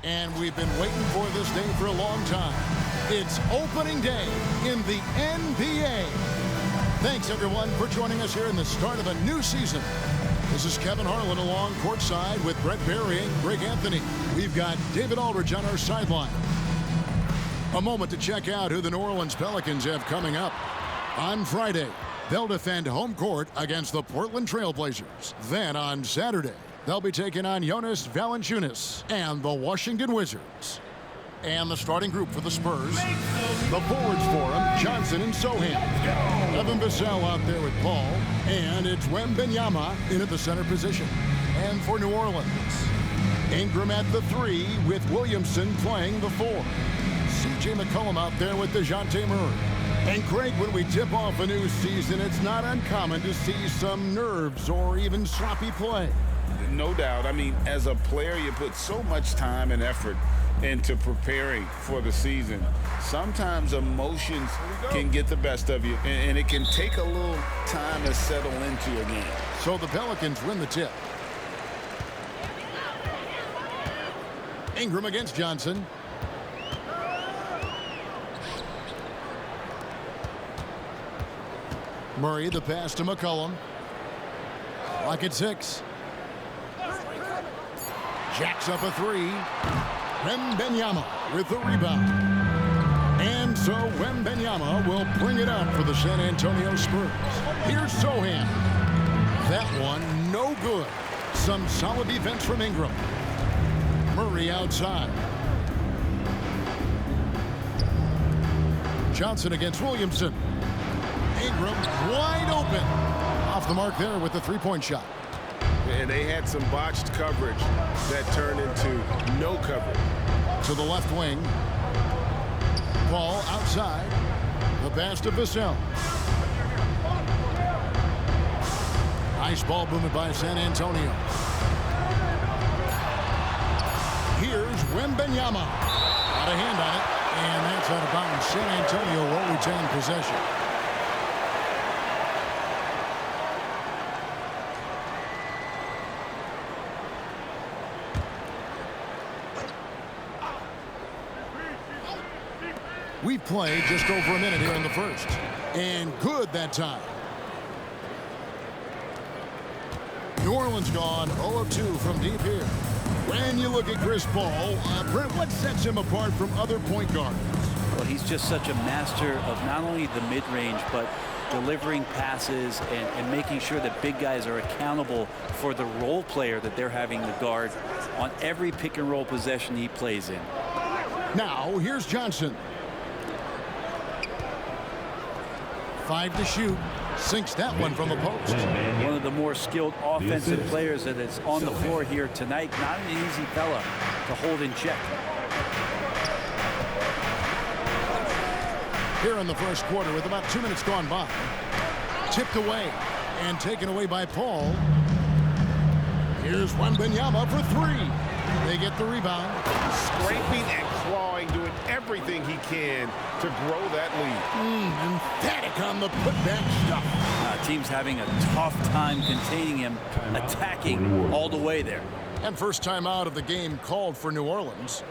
And we've been waiting for this day for a long time. It's opening day in the NBA. Thanks, everyone, for joining us here in the start of a new season. This is Kevin Harlan along courtside with Brett Barry and Greg Anthony. We've got David Aldridge on our sideline. A moment to check out who the New Orleans Pelicans have coming up. On Friday, they'll defend home court against the Portland Trail Blazers. Then on Saturday, they'll be taking on Jonas Valanciunas and the Washington Wizards. And the starting group for the Spurs, the forwards for them, Johnson and Sohan. Evan Vassell out there with Paul. And it's Wembanyama in at the center position. And for New Orleans, Ingram at the 3 with Williamson playing the 4. C.J. McCollum out there with DeJounte Murray. And Craig, when we tip off a new season, it's not uncommon to see some nerves or even sloppy play. No doubt. I mean, as a player, you put so much time and effort into preparing for the season. Sometimes emotions can get the best of you, and it can take a little time to settle into a game. So the Pelicans win the tip. Ingram against Johnson. Murray, the pass to McCollum. Clock at 6. Jacks up a 3. Wembanyama with the rebound. And so Wembanyama will bring it up for the San Antonio Spurs. Here's Sohan. That one no good. Some solid defense from Ingram. Murray outside. Johnson against Williamson. Ingram wide open. Off the mark there with the three-point shot. And they had some botched coverage that turned into no coverage. To the left wing. Paul outside. The pass to Vassell. Nice ball movement by San Antonio. Here's Wembanyama. Got a hand on it. And that's out of bounds. San Antonio will retain possession. We've played just over a minute here in the first. And good that time. New Orleans gone 0 of 2 from deep here. When you look at Chris Paul, Brent, what sets him apart from other point guards? Well, he's just such a master of not only the mid-range, but delivering passes and making sure that big guys are accountable for the role player that they're having to guard on every pick-and-roll possession he plays in. Now, here's Johnson. 5 to shoot. Sinks that one from the post. One of the more skilled offensive players that is on the floor here tonight. Not an easy fella to hold in check. Here in the first quarter with about 2 minutes gone by. Tipped away and taken away by Paul. Here's Wembanyama for 3. They get the rebound. Scraping and clawing, doing everything he can to grow that lead. Emphatic on the putback stuff. Team's having a tough time containing him, attacking all the way there. And first time out of the game called for New Orleans.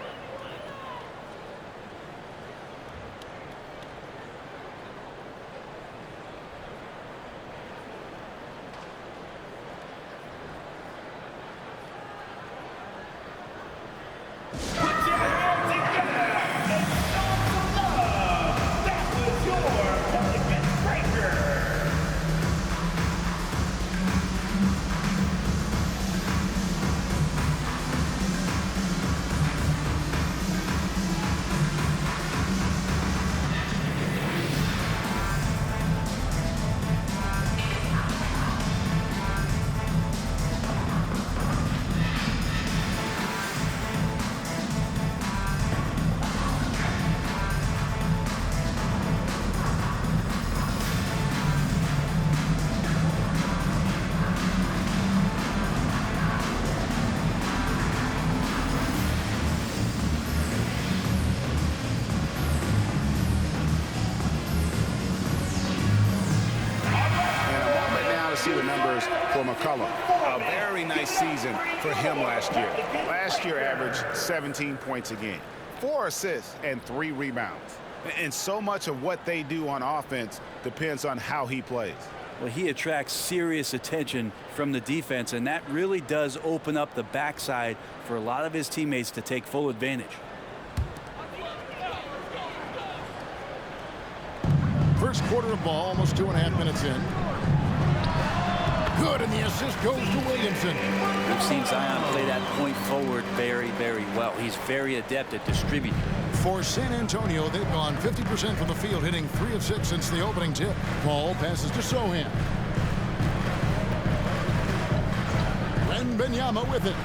numbers for McCollum. A very nice season for him last year. Last year averaged 17 points a game, 4 assists, and 3 rebounds. And so much of what they do on offense depends on how he plays. Well, he attracts serious attention from the defense, and that really does open up the backside for a lot of his teammates to take full advantage. First quarter of ball, almost 2.5 minutes in. Good, and the assist goes to Williamson. We've seen Zion play that point forward very, very well. He's very adept at distributing. For San Antonio, they've gone 50% from the field, hitting 3 of 6 since the opening tip. Ball passes to Sohan. Wembanyama with it.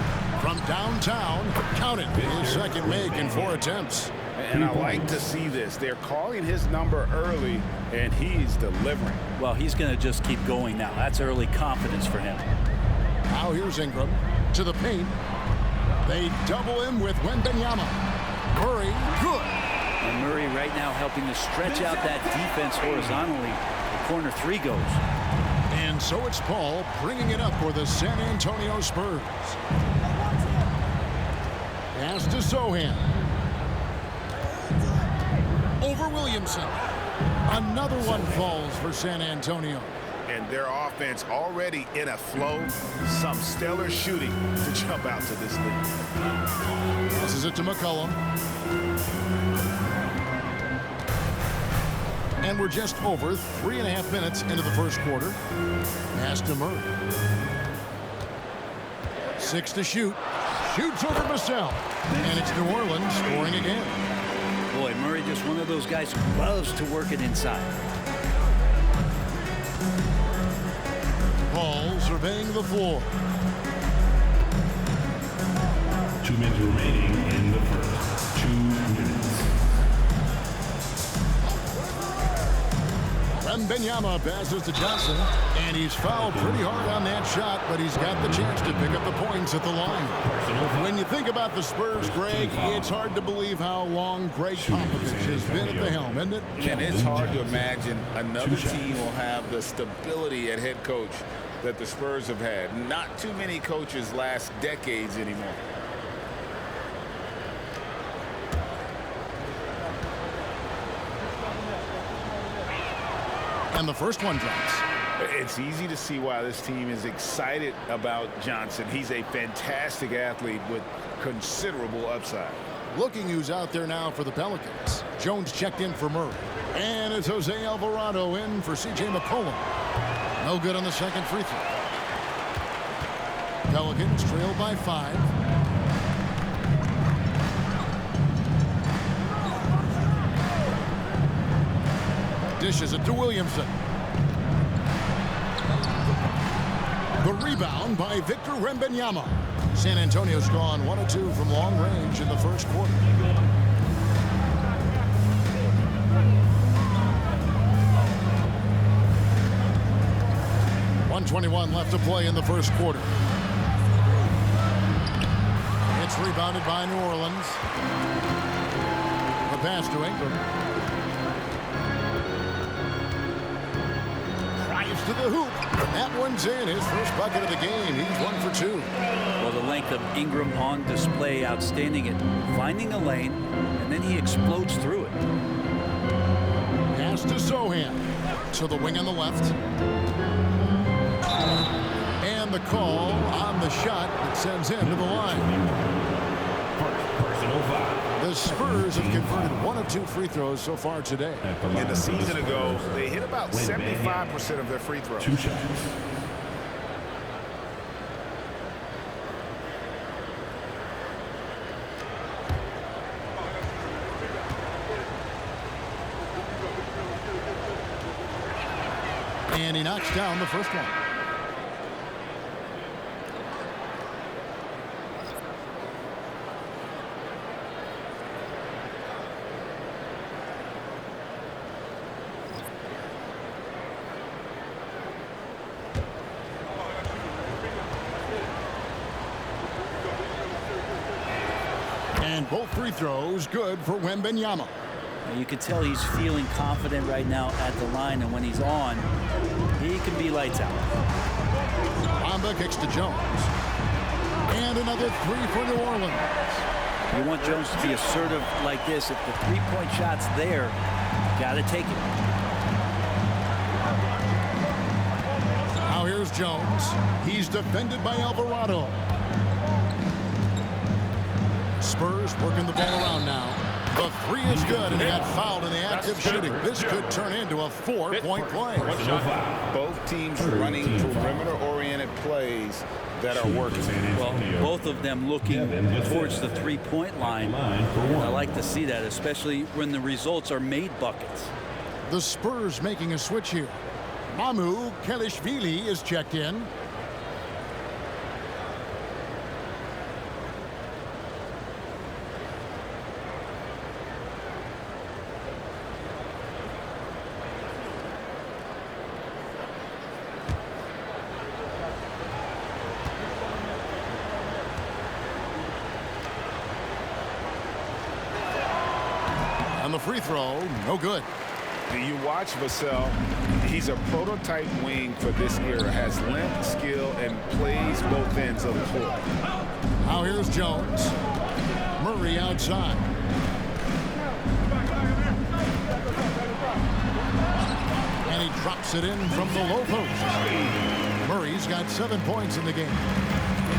From downtown, count it. His second make in 4 attempts. And I like to see this. They're calling his number early, and he's delivering. Well, he's going to just keep going now. That's early confidence for him. Now here's Ingram to the paint. They double him with Wembanyama. Murray, good. And Murray right now helping to stretch out that defense horizontally. The corner 3 goes. And so it's Paul bringing it up for the San Antonio Spurs. Pass to Sohan. Over Williamson. Another one falls for San Antonio. And their offense already in a flow. Some stellar shooting to jump out to this lead. Passes it to McCollum. And we're just over 3.5 minutes into the first quarter. Pass to Murray. 6 to shoot. Shoots over Vassell. And it's New Orleans scoring again. Boy, Murray just one of those guys who loves to work it inside. Paul surveying the floor. 2 minutes remaining in the first. 2 minutes. Wembanyama passes to Johnson, and he's fouled pretty hard on that shot, but he's got the chance to pick up the points at the line. When you think about the Spurs, Greg, it's hard to believe how long Greg Popovich has been at the helm, isn't it? And it's hard to imagine another team will have the stability at head coach that the Spurs have had. Not too many coaches last decades anymore. And the first one drops. It's easy to see why this team is excited about Johnson. He's a fantastic athlete with considerable upside. Looking who's out there now for the Pelicans. Jones checked in for Murray. And it's Jose Alvarado in for C.J. McCollum. No good on the second free throw. Pelicans trail by 5. Dishes it to Williamson. The rebound by Victor Wembanyama. San Antonio's gone 1 of 2 from long range in the first quarter. .121 left to play in the first quarter. It's rebounded by New Orleans. The pass to Ingram. To the hoop. That one's in. His first bucket of the game. He's 1 for 2. Well, the length of Ingram on display, outstanding at finding a lane, and then he explodes through it. Pass to Sohan. To the wing on the left. And the call on the shot that sends him to the line. Personal foul. The Spurs have converted 1 of 2 free throws so far today. In the season ago, they hit about 75% of their free throws. 2 shots. And he knocks down the first one. And both free throws good for Wembanyama. You can tell he's feeling confident right now at the line, and when he's on, he can be lights out. Bamba kicks to Jones. And another three for New Orleans. You want Jones to be assertive like this. If the three-point shot's there, got to take it. Now here's Jones. He's defended by Alvarado. Spurs working the ball around now. The three is good, and he got fouled in the active shooting. This could turn into a 4-point play. Both teams running perimeter-oriented plays that are working. Well, both of them looking towards the three-point line. I like to see that, especially when the results are made buckets. The Spurs making a switch here. Mamu Kelishvili is checked in. On the free throw, no good. You watch Vassell. He's a prototype wing for this era. Has length, skill, and plays both ends of the floor. Now here's Jones. Murray outside. And he drops it in from the low post. Murray's got 7 points in the game.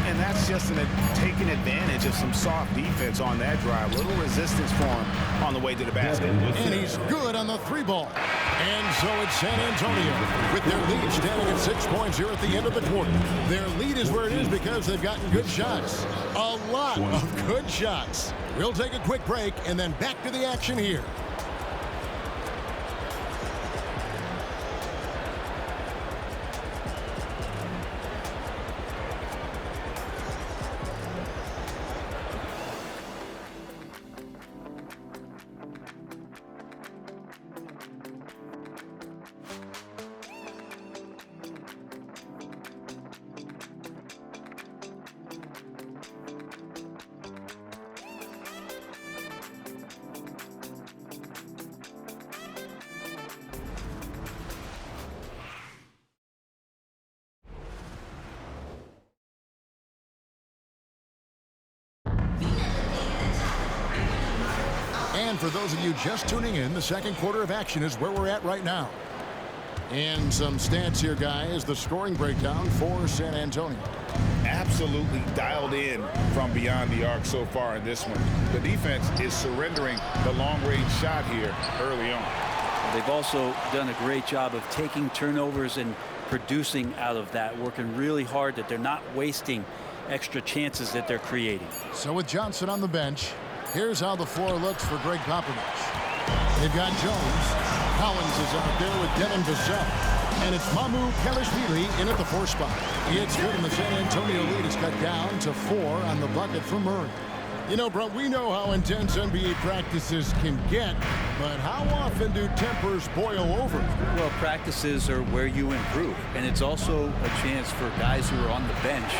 And that's just taking advantage of some soft defense on that drive. Little resistance for him on the way to the basket. And he's good on the three ball. And so it's San Antonio with their lead standing at 6 points here at the end of the quarter. Their lead is where it is because they've gotten good shots. A lot of good shots. We'll take a quick break and then back to the action here. And for those of you just tuning in, the second quarter of action is where we're at right now. And some stats here, guys. The scoring breakdown for San Antonio. Absolutely dialed in from beyond the arc so far in this one. The defense is surrendering the long-range shot here early on. They've also done a great job of taking turnovers and producing out of that, working really hard that they're not wasting extra chances that they're creating. So with Johnson on the bench, here's how the floor looks for Greg Popovich. They've got Jones. Collins is out there with Devin Vassell. And it's Mamu Kelishvili in at the 4 spot. It's good, and the San Antonio lead is cut down to 4 on the bucket for Murray. You know, Brent, we know how intense NBA practices can get, but how often do tempers boil over? Well, practices are where you improve, and it's also a chance for guys who are on the bench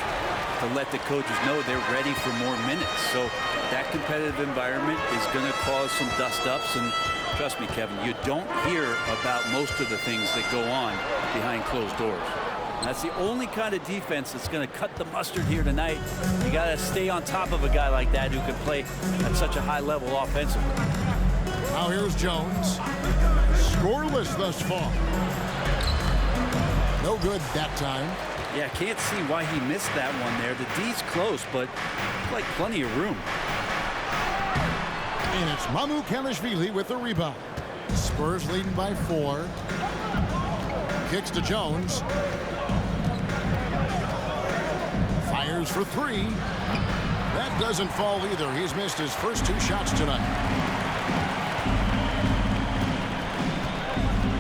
to let the coaches know they're ready for more minutes. So that competitive environment is going to cause some dust-ups, and trust me, Kevin, you don't hear about most of the things that go on behind closed doors. And that's the only kind of defense that's going to cut the mustard here tonight. You got to stay on top of a guy like that who can play at such a high level offensively. Now here's Jones. Scoreless thus far. No good that time. Yeah, can't see why he missed that one there. The D's close, but like plenty of room. And it's Mamu Kelishvili with the rebound. Spurs leading by 4. Kicks to Jones. Fires for 3. That doesn't fall either. He's missed his first 2 shots tonight.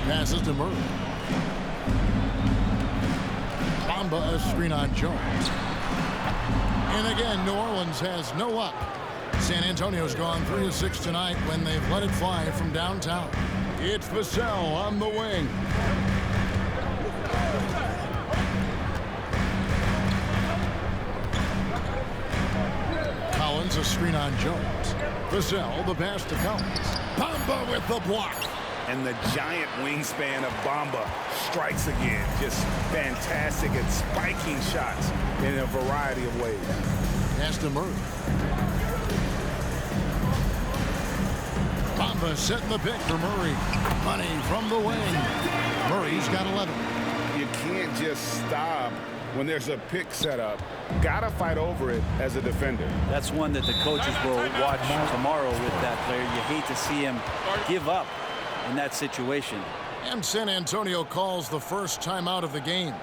Passes to Murray. Bamba a screen on Jones. And again, New Orleans has no luck. San Antonio's gone 3 of 6 tonight when they've let it fly from downtown. It's Vassell on the wing. Collins a screen on Jones. Vassell the pass to Collins. Bamba with the block. And the giant wingspan of Bamba strikes again. Just fantastic at spiking shots in a variety of ways. Pass to Murray. Bamba setting the pick for Murray. Money from the wing. Murray's got 11. You can't just stop when there's a pick set up. Gotta fight over it as a defender. That's one that the coaches will watch tomorrow with that player. You hate to see him give up in that situation. And San Antonio calls the first timeout of the game.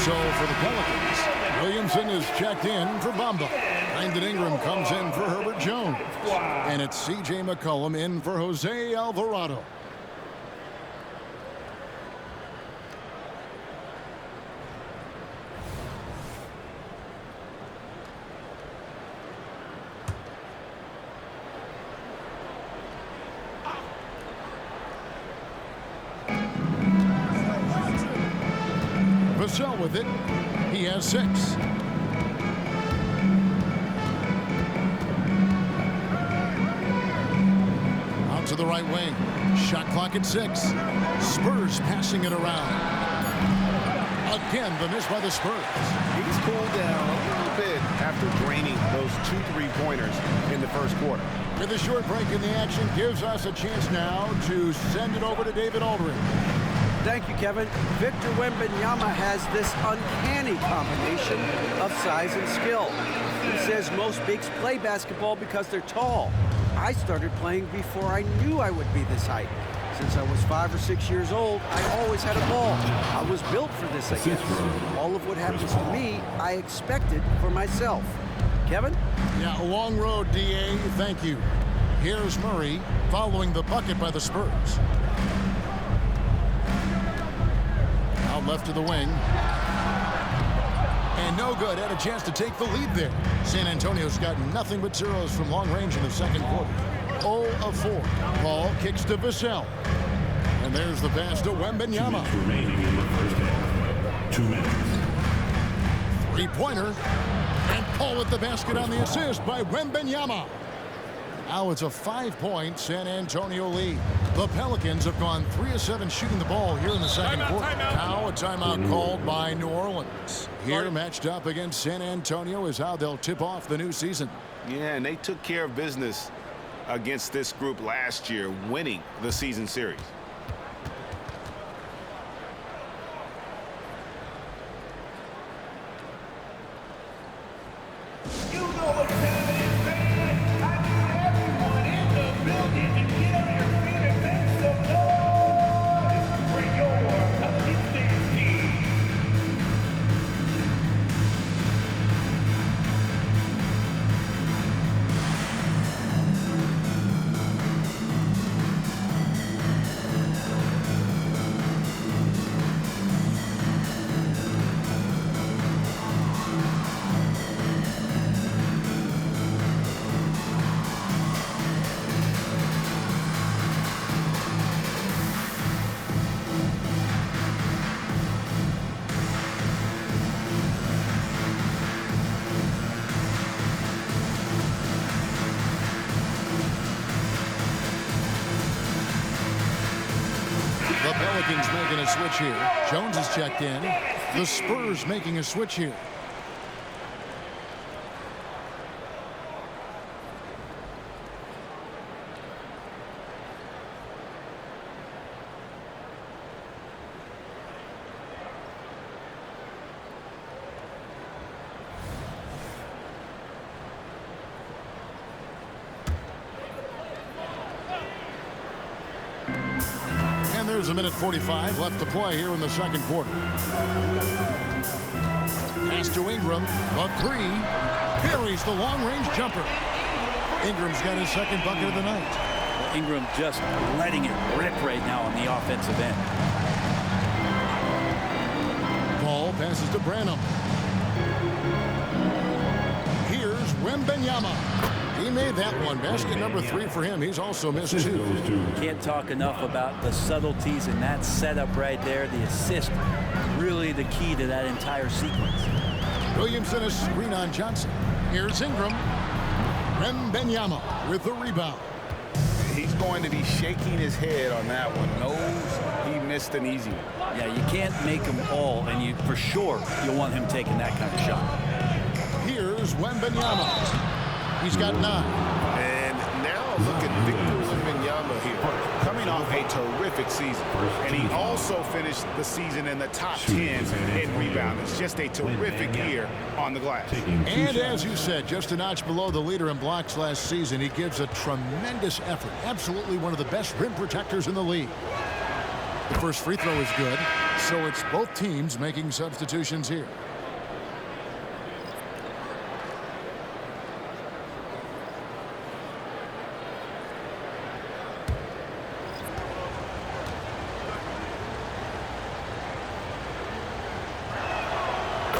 So for the Pelicans, Williamson is checked in for Bamba. Brandon Ingram comes in for Herbert Jones. And it's C.J. McCollum in for Jose Alvarado. Vassell with it. He has 6. Out to the right wing. Shot clock at 6. Spurs passing it around. Again, the miss by the Spurs. He's cooled down a little bit after draining those 2 3-pointers in the first quarter. With a short break in the action, gives us a chance now to send it over to David Aldridge. Thank you, Kevin. Victor Wembanyama has this uncanny combination of size and skill. He says most bigs play basketball because they're tall. I started playing before I knew I would be this height. Since I was 5 or 6 years old, I always had a ball. I was built for this, I guess. All of what happens to me, I expected for myself. Kevin? Yeah, a long road, D.A. Thank you. Here's Murray following the bucket by the Spurs. Out left to the wing. And no good. Had a chance to take the lead there. San Antonio's got nothing but zeros from long range in the second quarter. 0 of 4. Ball kicks to Vassell. And there's the pass to Wembanyama. 2 minutes remaining in the first half. 2 minutes. 3-pointer. And Paul at the basket on the assist by Wembanyama. Now it's a 5-point San Antonio lead. The Pelicans have gone 3 of 7 shooting the ball here in the second quarter. Now a timeout called by New Orleans. Here matched up against San Antonio is how they'll tip off the new season. Yeah, and they took care of business against this group last year, winning the season series. You know what time it is, man. I need everyone in the building to get on your feet and make some noise for your Pelicans team. The Pelicans making a switch here. Jones is checked in. The Spurs making a switch here. And there's a minute 45 left to play here in the second quarter. Pass to Ingram. A three. Buries the long-range jumper. Ingram's got his second bucket of the night. Well, Ingram just letting it rip right now on the offensive end. Ball passes to Branham. Here's Wembanyama. He made that one. Basket number 3 for him. He's also missed 2. Can't talk enough about the subtleties in that setup right there. The assist, really the key to that entire sequence. Williamson a screen on Johnson. Here's Ingram. Wembanyama with the rebound. He's going to be shaking his head on that one. Knows he missed an easy one. Yeah, you can't make them all, and you for sure you'll want him taking that kind of shot. Here's Wembanyama. He's got 9. And now look at Victor Wembanyama here, coming off a terrific season. And he also finished the season in the top 10 in rebounding. It's just a terrific year on the glass. And as you said, just a notch below the leader in blocks last season. He gives a tremendous effort. Absolutely one of the best rim protectors in the league. The first free throw is good, so it's both teams making substitutions here.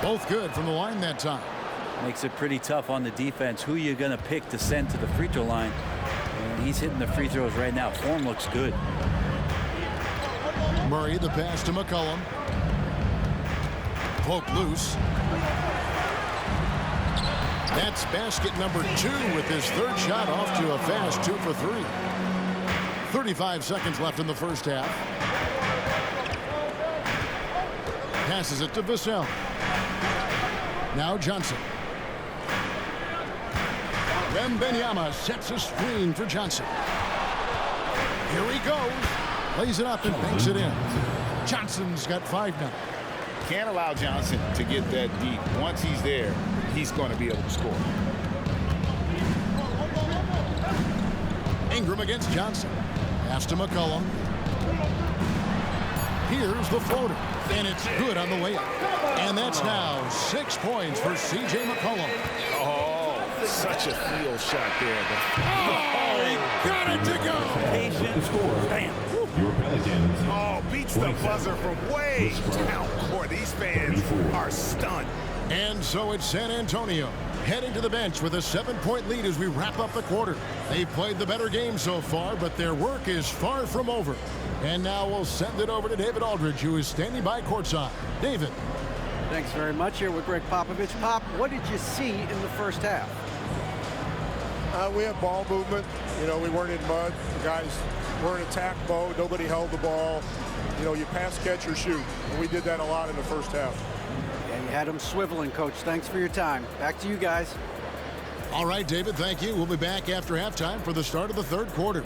Both good from the line that time. Makes it pretty tough on the defense. Who you going to pick to send to the free throw line? And he's hitting the free throws right now. Form looks good. Murray, the pass to McCollum. Poke loose. That's basket number 2 with his third shot off to a fast 2 for 3. 35 seconds left in the first half. Passes it to Vassell. Now Johnson. Wembanyama sets a screen for Johnson. Here he goes. Lays it up and banks it in. Johnson's got 5 now. Can't allow Johnson to get that deep. Once he's there, he's going to be able to score. Ingram against Johnson. Pass to McCollum. Here's the floater. And it's good on the layup. And that's now 6 points for C.J. McCollum. Oh, such a field shot there. Oh, he got it to go. Patient. Bam. Your Pelicans. Oh, beats the buzzer from way down court. These fans are stunned. And so it's San Antonio heading to the bench with a 7-point lead as we wrap up the quarter. They've played the better game so far, but their work is far from over. And now we'll send it over to David Aldridge, who is standing by courtside. David. Thanks very much. Here with Greg Popovich. Pop, what did you see in the first half? We had ball movement. You know, we weren't in mud. The guys were in attack mode. Nobody held the ball. You know, you pass, catch, or shoot. And we did that a lot in the first half. And you had them swiveling, Coach. Thanks for your time. Back to you guys. All right, David, thank you. We'll be back after halftime for the start of the third quarter.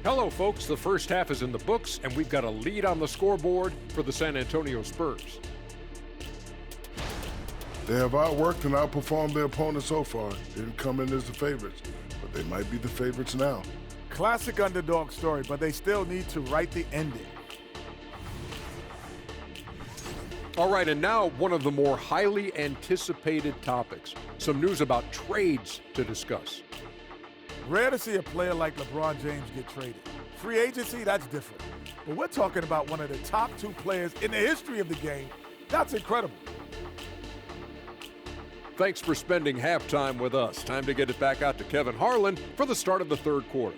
Hello, folks. The first half is in the books, and we've got a lead on the scoreboard for the San Antonio Spurs. They have outworked and outperformed their opponents so far. They didn't come in as the favorites, but they might be the favorites now. Classic underdog story, but they still need to write the ending. All right, and now one of the more highly anticipated topics. Some news about trades to discuss. Rare to see a player like LeBron James get traded. Free agency, that's different. But we're talking about one of the top 2 players in the history of the game. That's incredible. Thanks for spending halftime with us. Time to get it back out to Kevin Harlan for the start of the third quarter.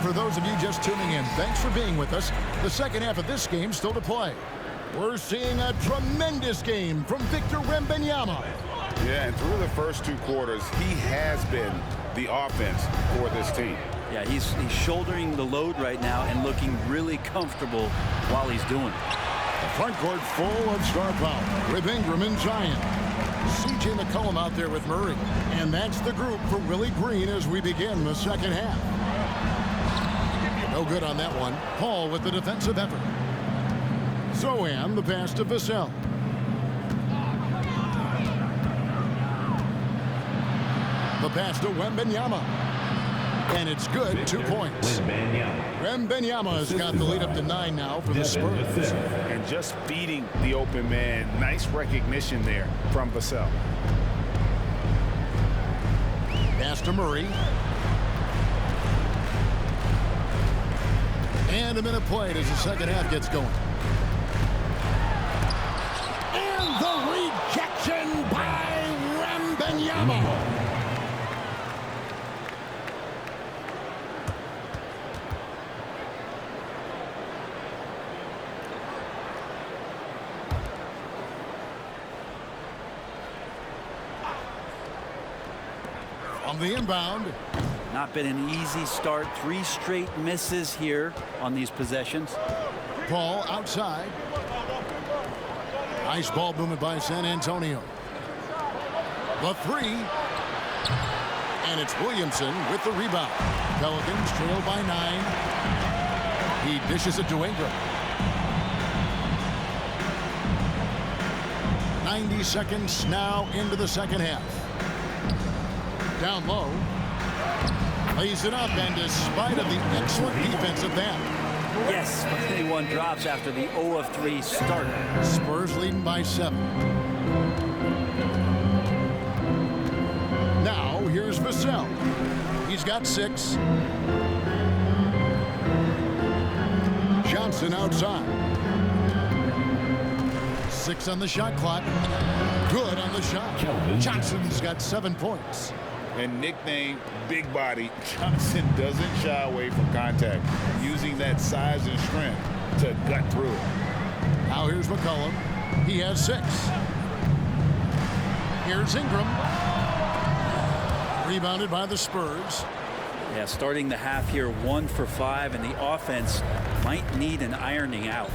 for those of you just tuning in, thanks for being with us. The second half of this game still to play. We're seeing a tremendous game from Victor Wembanyama. Yeah, and through the first 2 quarters, he has been the offense for this team. Yeah, he's shouldering the load right now and looking really comfortable while he's doing it. The front court full of star power with Ingram and Zion. C.J. McCollum out there with Murray. And that's the group for Willie Green as we begin the second half. No good on that one. Paul with the defensive effort. Zohan the pass to Vassell. The pass to Wembanyama. And it's good. 2 points. Wembanyama has got the lead up to 9 now for the Spurs. And just beating the open man. Nice recognition there from Vassell. Pass to Murray. And a minute played as the second half gets going. And the rejection by Wembanyama. On the inbound. Not been an easy start. 3 straight misses here on these possessions. Paul outside. Nice ball movement by San Antonio. The 3. And it's Williamson with the rebound. Pelicans trail by 9. He dishes it to Ingram. 90 seconds now into the second half. Down low. Lays it up, and despite of the excellent defense of that. Yes, finally one drops after the 0 of 3 start. Spurs leading by 7. Now here's Vassell. He's got 6. Johnson outside. 6 on the shot clock. Good on the shot. Johnson's got 7 points. And nicknamed Big Body, Johnson doesn't shy away from contact, using that size and strength to gut through it. Now here's McCollum. He has 6. Here's Ingram. Rebounded by the Spurs. Yeah, starting the half here 1 for 5, and the offense might need an ironing out.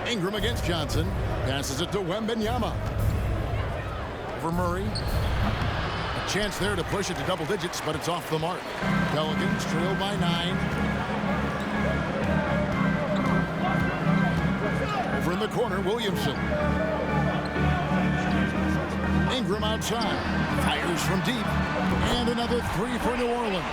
Ingram against Johnson. Passes it to Wembanyama. For Murray. A chance there to push it to double digits, but it's off the mark. Pelicans trail by 9. Over in the corner, Williamson. Ingram outside. Fires from deep. And another 3 for New Orleans.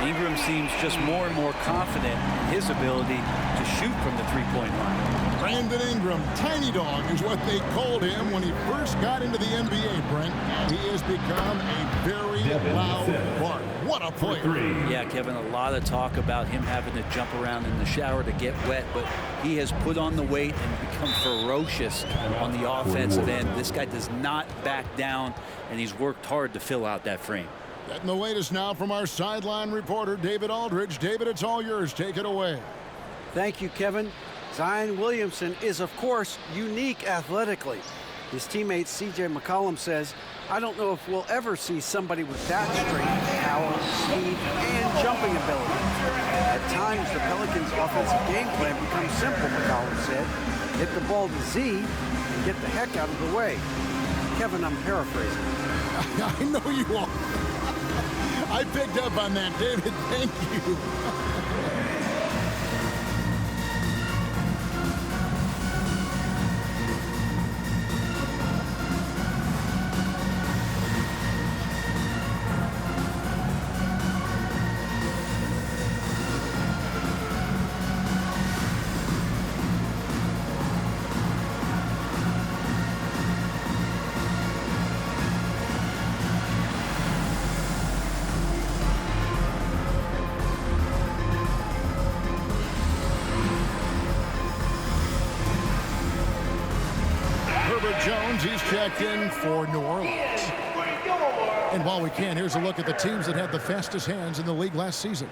Ingram seems just more and more confident in his ability to shoot from the three-point line. Brandon Ingram, Tiny Dog is what they called him when he first got into the NBA, Brent. He has become a very loud bark. What a player. Yeah, Kevin, a lot of talk about him having to jump around in the shower to get wet, but he has put on the weight and become ferocious on the offensive end. This guy does not back down, and he's worked hard to fill out that frame. Getting the latest now from our sideline reporter, David Aldridge. David, it's all yours. Take it away. Thank you, Kevin. Zion Williamson is, of course, unique athletically. His teammate C.J. McCollum says, I don't know if we'll ever see somebody with that strength, power, speed, and jumping ability. At times, the Pelicans' offensive game plan becomes simple, McCollum said. Hit the ball to Z and get the heck out of the way. Kevin, I'm paraphrasing. I know you are. I picked up on that, David. Thank you. Jones, he's checked in for New Orleans. And while we can, here's a look at the teams that had the fastest hands in the league last season.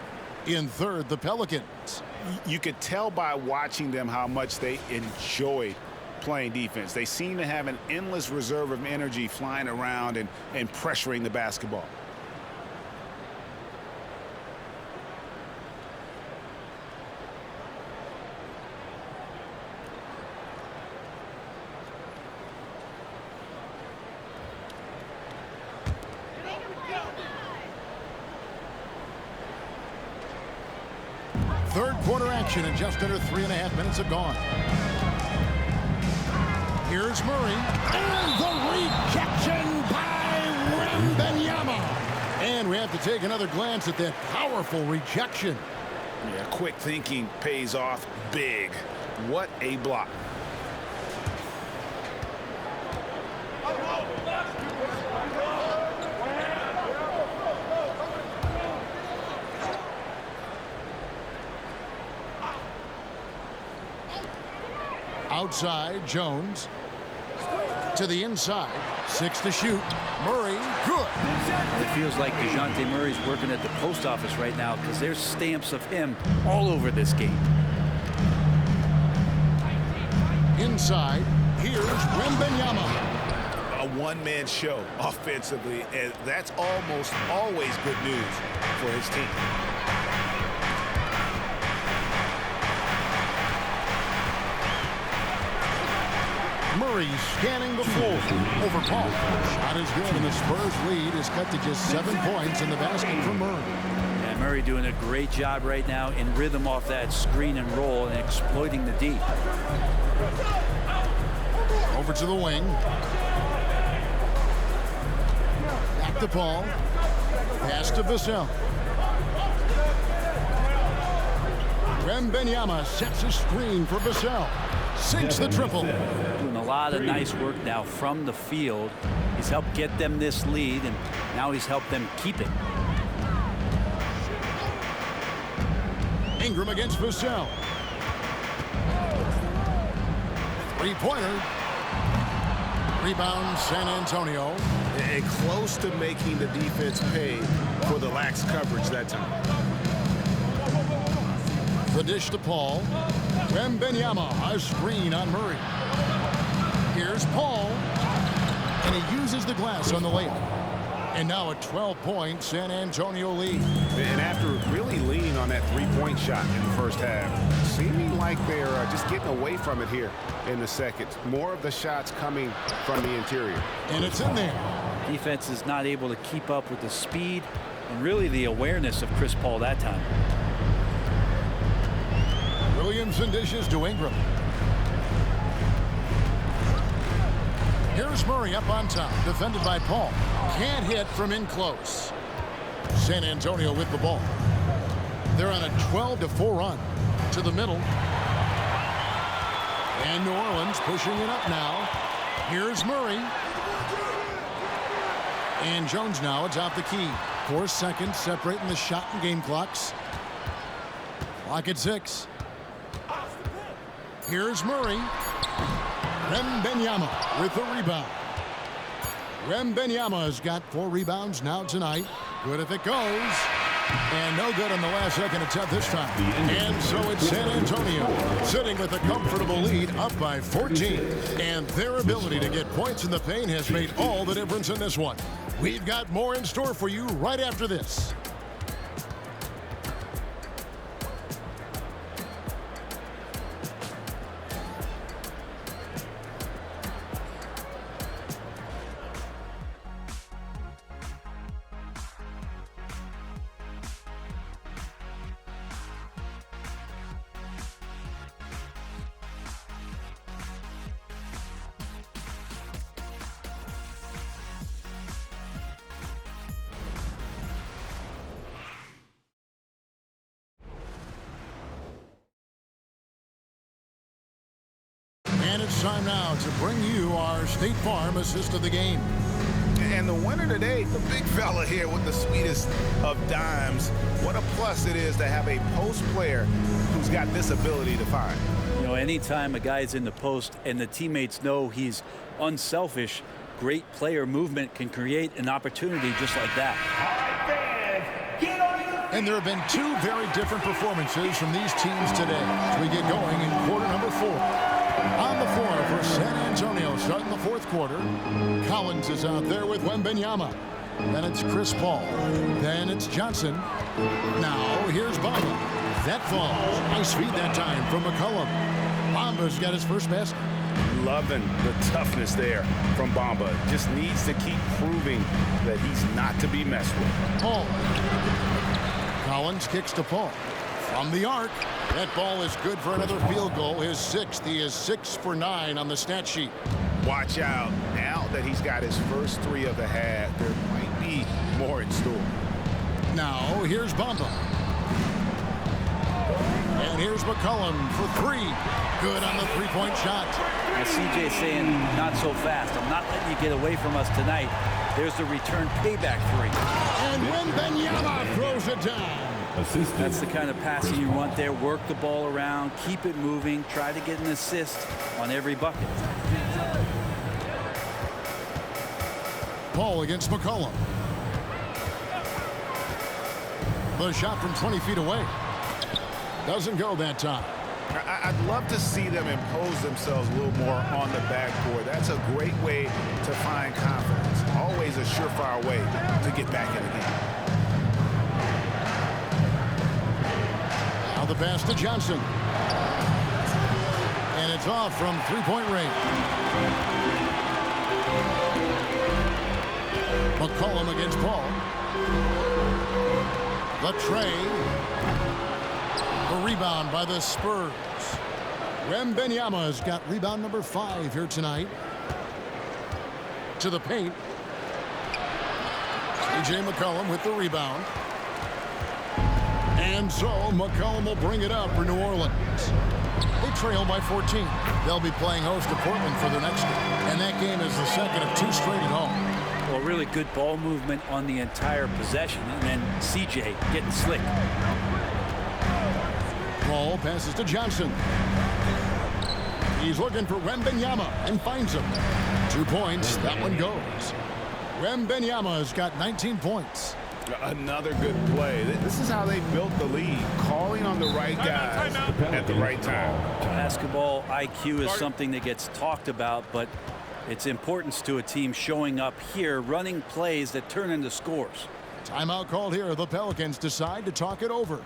In third, the Pelicans. You could tell by watching them how much they enjoyed playing defense. They seem to have an endless reserve of energy flying around and pressuring the basketball. Third quarter action, and just under 3.5 minutes have gone. Here's Murray, and the rejection by Wembanyama. And we have to take another glance at that powerful rejection. Yeah, quick thinking pays off big. What a block. Outside, Jones to the inside, 6 to shoot. Murray, good. It feels like DeJounte Murray's working at the post office right now because there's stamps of him all over this game. Inside, here's Wembanyama. A one-man show offensively, and that's almost always good news for his team. Murray scanning the floor over Paul. Shot is good, and the Spurs lead is cut to just 7 points in the basket for Murray. And Murray doing a great job right now in rhythm off that screen and roll and exploiting the D. Over to the wing. Back to Paul. Pass to Vassell. Wembanyama sets a screen for Vassell. Sinks the triple. Doing a lot of nice work now from the field. He's helped get them this lead, and now he's helped them keep it. Ingram against Vassell. Three-pointer. Rebound, San Antonio. And close to making the defense pay for the lax coverage that time. The dish to Paul. Wembanyama, a screen on Murray. Here's Paul. And he uses the glass on the layup. And now a 12-point San Antonio lead. And after really leaning on that three-point shot in the first half, seeming like they're just getting away from it here in the second. More of the shots coming from the interior. And it's in there. Defense is not able to keep up with the speed and really the awareness of Chris Paul that time. Williamson dishes to Ingram. Here's Murray up on top, defended by Paul. Can't hit from in close. San Antonio with the ball. They're on a 12-4 run to the middle. And New Orleans pushing it up now. Here's Murray. And Jones now atop the key. 4 seconds separating the shot and game clocks. Clock at 6. Here's Murray. Wembanyama with the rebound. Wembanyama has got 4 rebounds now tonight. Good if it goes. And no good on the last second attempt this time. And so it's San Antonio sitting with a comfortable lead up by 14. And their ability to get points in the paint has made all the difference in this one. We've got more in store for you right after this. And it's time now to bring you our State Farm assist of the game. And the winner today, the big fella here with the sweetest of dimes. What a plus it is to have a post player who's got this ability to find. You know, anytime a guy's in the post and the teammates know he's unselfish, great player movement can create an opportunity just like that. And there have been two very different performances from these teams today as we get going in quarter number 4. On the floor for San Antonio starting the fourth quarter, Collins is out there with Wembanyama. Then it's Chris Paul. Then it's Johnson. Now here's Bamba. That falls. Nice feed that time from McCollum. Bamba's got his first basket. Loving the toughness there from Bamba. Just needs to keep proving that he's not to be messed with. Paul. Collins kicks to Paul. From the arc. That ball is good for another field goal. His 6th. He is 6 for 9 on the stat sheet. Watch out. Now that he's got his first 3 of the half, there might be more in store. Now here's Bamba. And here's McCollum for 3. Good on the three-point shot. Now CJ saying, not so fast. I'm not letting you get away from us tonight. There's the return payback 3. And Wembanyama throws it down. That's the kind of passing you want there. Work the ball around, keep it moving, try to get an assist on every bucket. Paul against McCollum. The shot from 20 feet away. Doesn't go that time. I'd love to see them impose themselves a little more on the backboard. That's a great way to find confidence. Always a surefire way to get back in the game. Now the pass to Johnson. And it's off from three-point range. McCollum against Paul. The tray. The rebound by the Spurs. Wembanyama's got rebound number 5 here tonight. To the paint. C.J. McCollum with the rebound. And so McCollum will bring it up for New Orleans. They trail by 14. They'll be playing host to Portland for their next game. And that game is the second of 2 straight at home. Well, really good ball movement on the entire possession. And then C.J. getting slick. Paul passes to Johnson. He's looking for Wembanyama and finds him. 2 points. That one goes. Wembanyama's got 19 points. Another good play. This is how they built the lead. Calling on the right guys at the right time. Basketball IQ is something that gets talked about, but its importance to a team showing up here, running plays that turn into scores. Timeout called here. The Pelicans decide to talk it over.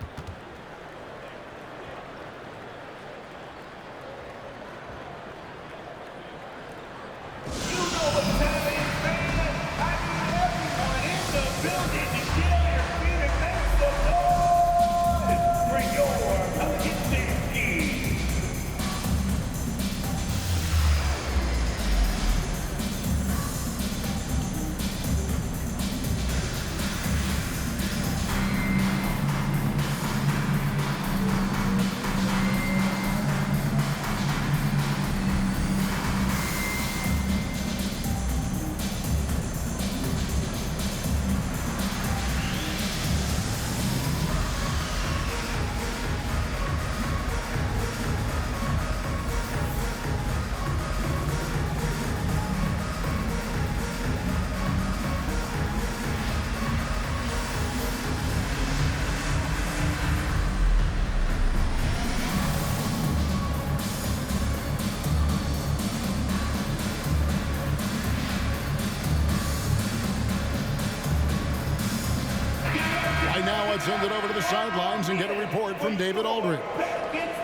Now let's send it over to the sidelines and get a report from David Aldridge.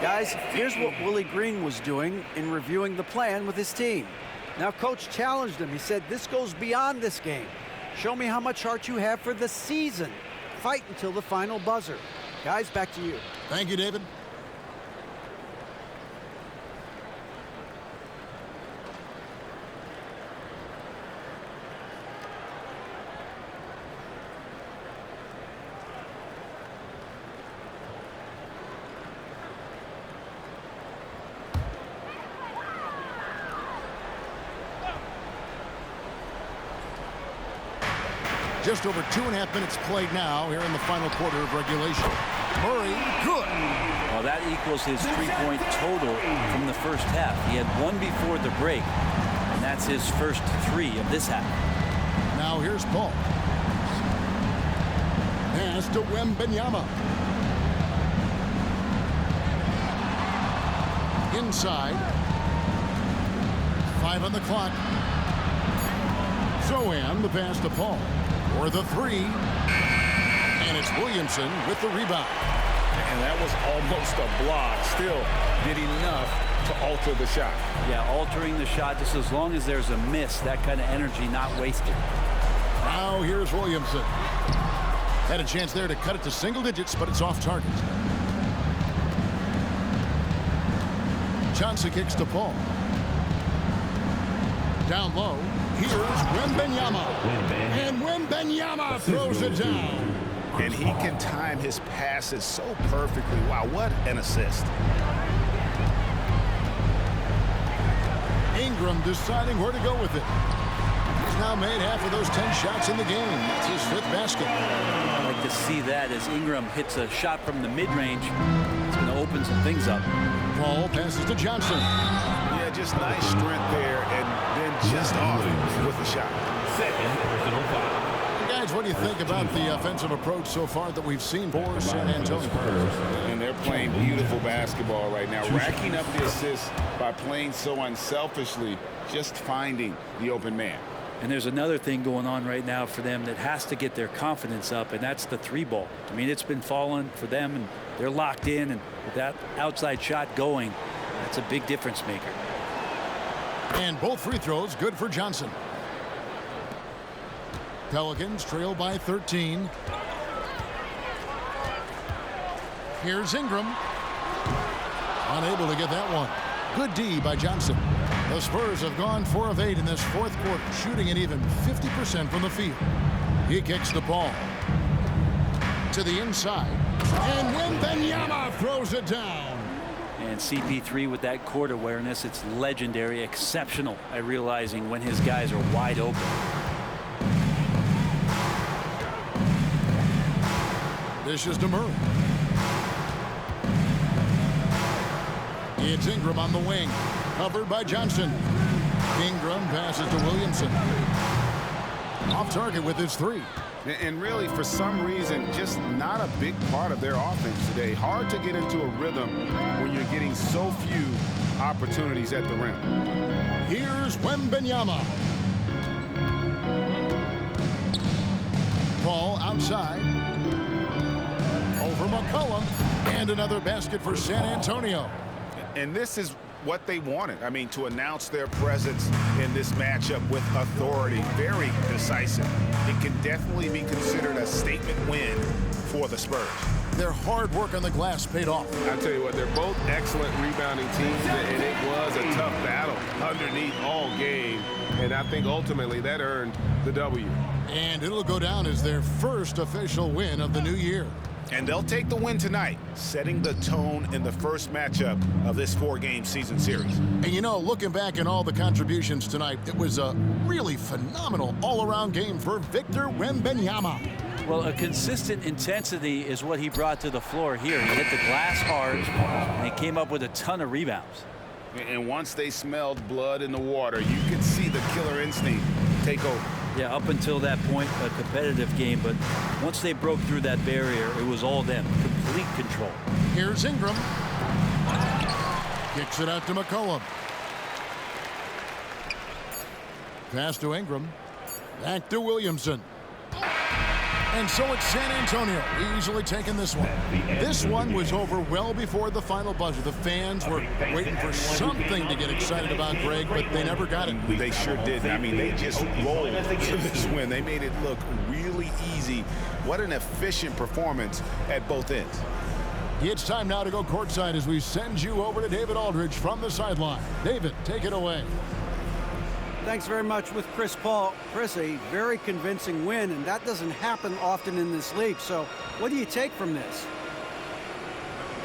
Guys, here's what Willie Green was doing in reviewing the plan with his team. Now, Coach challenged him. He said, this goes beyond this game. Show me how much heart you have for the season. Fight until the final buzzer. Guys, back to you. Thank you, David. Just over 2.5 minutes played now here in the final quarter of regulation. Murray, good. Well, that equals his 3-point total from the first half. He had one before the break, and that's his first 3 of this half. Now here's Paul. Pass to Wembanyama. Inside. 5 on the clock. Zohan, the pass to Paul. For the 3. And it's Williamson with the rebound. And that was almost a block. Still did enough to alter the shot. Yeah, altering the shot just as long as there's a miss. That kind of energy not wasted. Now here's Williamson. Had a chance there to cut it to single digits, but it's off target. Johnson kicks to Paul. Down low. Here's Wembanyama. And Wembanyama throws it down. And he can time his passes so perfectly. Wow, what an assist. Ingram deciding where to go with it. He's now made half of those 10 shots in the game. It's his 5th basket. I like to see that as Ingram hits a shot from the mid-range. It's going to open some things up. Paul passes to Johnson. Yeah, just nice strength there, and then just off with the shot. Second personal foul. Guys, what do you think about the offensive approach so far that we've seen for San Antonio? And they're playing beautiful basketball right now, racking up the assists by playing so unselfishly, just finding the open man. And there's another thing going on right now for them that has to get their confidence up, and that's the 3 ball. I mean, it's been falling for them, and they're locked in, and with that outside shot going, that's a big difference maker. And both free throws good for Johnson. Pelicans trail by 13. Here's Ingram. Unable to get that one. Good D by Johnson. The Spurs have gone 4 of 8 in this 4th quarter, shooting at even 50% from the field. He kicks the ball to the inside. And Wembanyama throws it down. And CP3 with that court awareness, it's legendary, exceptional at realizing when his guys are wide open. This is to Murray. It's Ingram on the wing. Covered by Johnson. Ingram passes to Williamson. Off target with his 3. And really, for some reason, just not a big part of their offense today. Hard to get into a rhythm when you're getting so few opportunities at the rim. Here's Wembanyama. Ball outside. Over McCollum. And another basket for San Antonio. And this is what they wanted. I mean, to announce their presence in this matchup with authority. Very decisive. It can definitely be considered a statement win for the Spurs. Their hard work on the glass paid off. I tell you what, they're both excellent rebounding teams, and it was a tough battle underneath all game. And I think ultimately that earned the W. And it'll go down as their first official win of the new year. And they'll take the win tonight, setting the tone in the first matchup of this 4-game season series. And you know, looking back at all the contributions tonight, it was a really phenomenal all-around game for Victor Wembanyama. Well, a consistent intensity is what he brought to the floor here. He hit the glass hard, and he came up with a ton of rebounds. And once they smelled blood in the water, you could see the killer instinct take over. Yeah, up until that point, a competitive game, but once they broke through that barrier, it was all them. Complete control. Here's Ingram. Kicks it out to McCollum. Pass to Ingram. Back to Williamson. And so it's San Antonio easily taking this one. This one was over well before the final buzzer. The fans were waiting for something to get excited about, Greg, but they never got it. They sure didn't. I mean, they just rolled to this win. They made it look really easy. What an efficient performance at both ends. It's time now to go courtside as we send you over to David Aldridge from the sideline. David, take it away. Thanks very much with Chris Paul. Chris, a very convincing win, and that doesn't happen often in this league. So what do you take from this?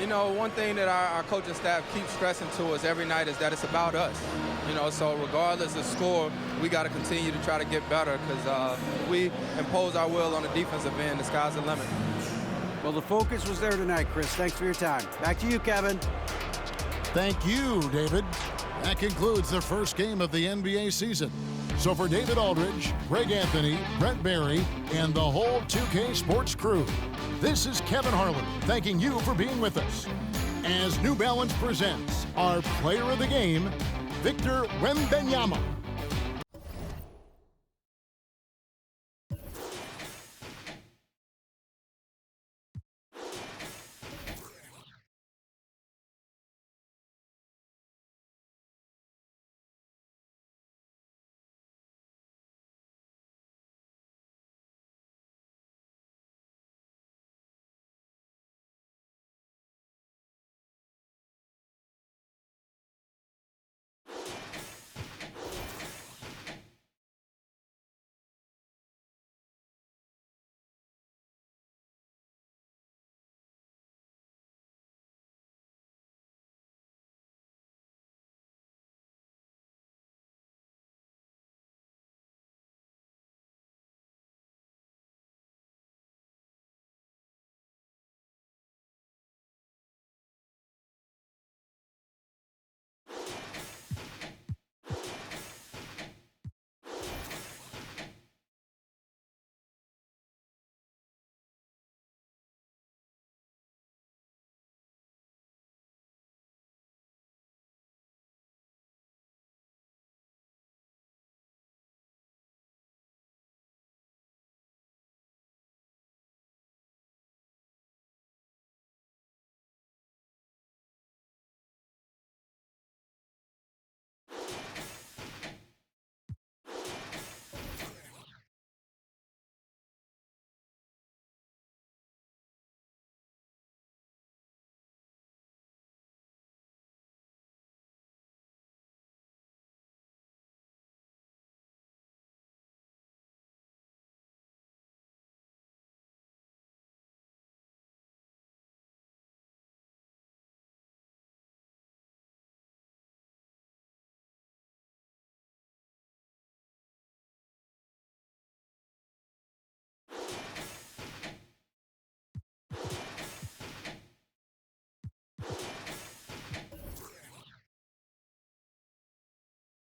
You know, one thing that our coaching staff keeps stressing to us every night is that it's about us. You know, so regardless of score, we got to continue to try to get better because if we impose our will on the defensive end, the sky's the limit. Well, the focus was there tonight, Chris. Thanks for your time. Back to you, Kevin. Thank you, David. That concludes the first game of the NBA season. So for David Aldridge, Greg Anthony, Brent Barry, and the whole 2K Sports crew, this is Kevin Harlan thanking you for being with us as New Balance presents our player of the game, Victor Wembanyama.